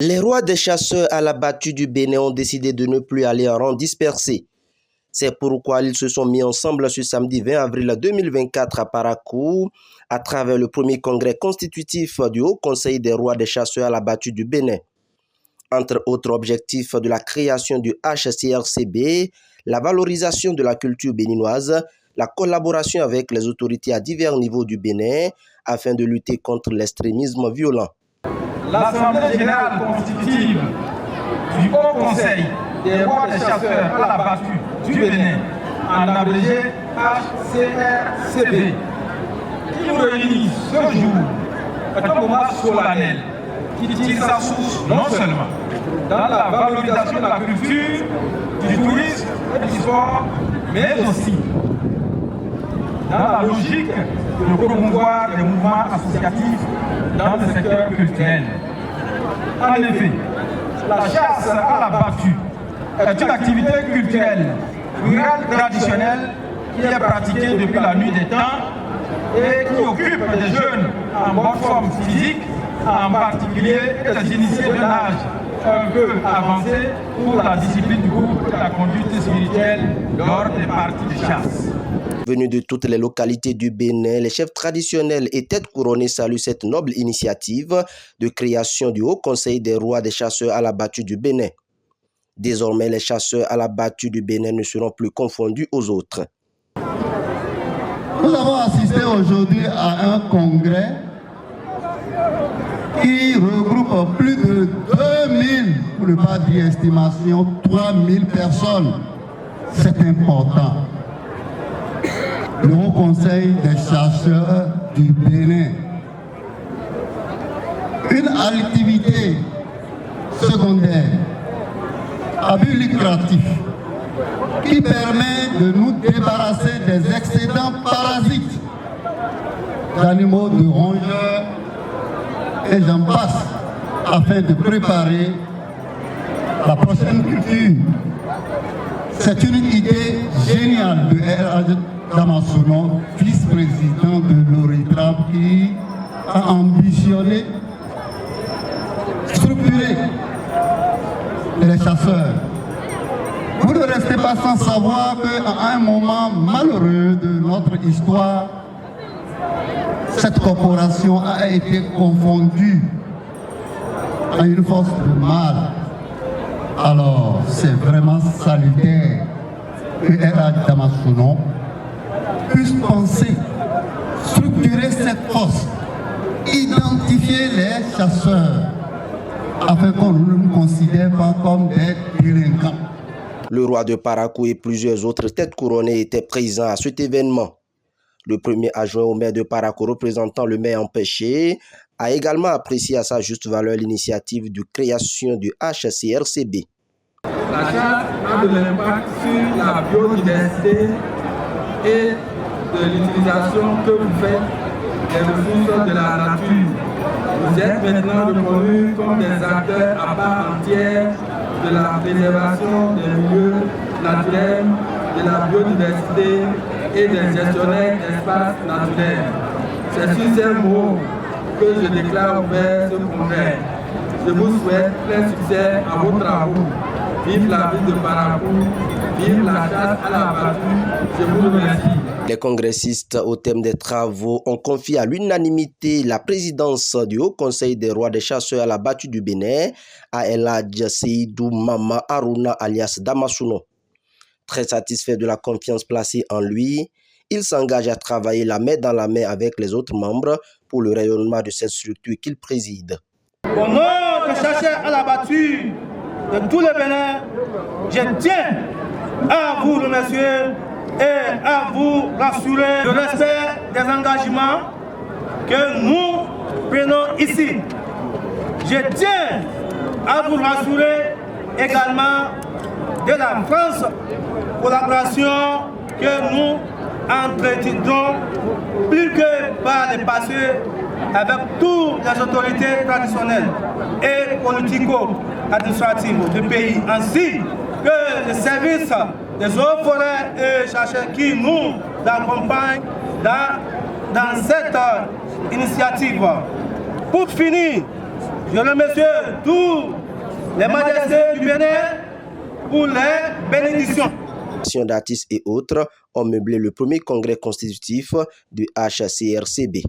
Les rois des chasseurs à la battue du Bénin ont décidé de ne plus aller en rang dispersé. C'est pourquoi ils se sont mis ensemble ce samedi 20 avril 2024 à Parakou, à travers le premier congrès constitutif du Haut Conseil des rois des chasseurs à la battue du Bénin. Entre autres objectifs de la création du HCRCB, la valorisation de la culture béninoise, la collaboration avec les autorités à divers niveaux du Bénin afin de lutter contre l'extrémisme violent. L'Assemblée générale constitutive du Haut Conseil des rois des chasseurs à la battue du Bénin, en abrégé HCRCB, qui nous réunit ce jour, est un moment solennel qui tire sa source non seulement dans la valorisation de la culture, du tourisme et du sport, mais aussi dans la logique de promouvoir les mouvements associatifs dans le secteur culturel. En effet, la chasse à la battue est une activité culturelle rurale traditionnelle qui est pratiquée depuis la nuit des temps et qui occupe des jeunes en bonne forme physique, en particulier des initiés d'un âge un peu avancé pour la discipline du groupe et la conduite spirituelle lors des parties de chasse. Venus de toutes les localités du Bénin, les chefs traditionnels et têtes couronnées saluent cette noble initiative de création du Haut Conseil des rois des chasseurs à la battue du Bénin. Désormais, les chasseurs à la battue du Bénin ne seront plus confondus aux autres. Nous avons assisté aujourd'hui à un congrès qui regroupe plus de 2000, pour ne pas dire estimation, 3000 personnes. C'est important. Le Haut Conseil des chasseurs du Bénin. Une activité secondaire à but lucratif qui permet de nous débarrasser des excédents parasites d'animaux, de rongeurs et j'en passe, afin de préparer la prochaine culture. C'est une idée géniale de R.H. Damasouno, vice-président de l'ORITRAP, qui a ambitionné structurer les chasseurs. Vous ne restez pas sans savoir qu'à un moment malheureux de notre histoire, cette corporation a été confondue à une force de mal. Alors, c'est vraiment salutaire que R.H. Damasouno puisse penser, structurer cette force, identifier les chasseurs, afin qu'on ne nous considère pas comme des délinquants. Le roi de Parakou et plusieurs autres têtes couronnées étaient présents à cet événement. Le premier adjoint au maire de Parakou, représentant le maire empêché, a également apprécié à sa juste valeur l'initiative de création du HCRCB. La chasse a de l'impact sur la biodiversité et de l'utilisation que vous faites des ressources de la nature. Vous êtes maintenant reconnus comme des acteurs à part entière de la préservation des milieux naturels, de la biodiversité et des gestionnaires d'espaces naturels. C'est sur ces mots que je déclare ouvert ce congrès. Je vous souhaite plein succès à vos travaux. Vive la ville de Parakou, vive la chasse à la battue. Je vous remercie. Les congressistes, au thème des travaux, ont confié à l'unanimité la présidence du Haut Conseil des rois des chasseurs à la battue du Bénin à El Hadj Seydou Mama Aruna alias Damasouno. Très satisfait de la confiance placée en lui, il s'engage à travailler la main dans la main avec les autres membres pour le rayonnement de cette structure qu'il préside. Au nom des chasseurs à la battue de tous les Bénins, je tiens à vous remercier et à vous rassurer le respect des engagements que nous prenons ici. Je tiens à vous rassurer également de la France collaboration que nous entretenons plus que par le passé avec toutes les autorités traditionnelles et politico-administratives du pays, ainsi que les services des eaux, forêts et chercheurs qui nous accompagnent dans cette initiative. Pour finir, Je remercie tous les majestés du Bénin pour les bénédictions. D'artistes et autres ont meublé le premier congrès constitutif du HCRCB.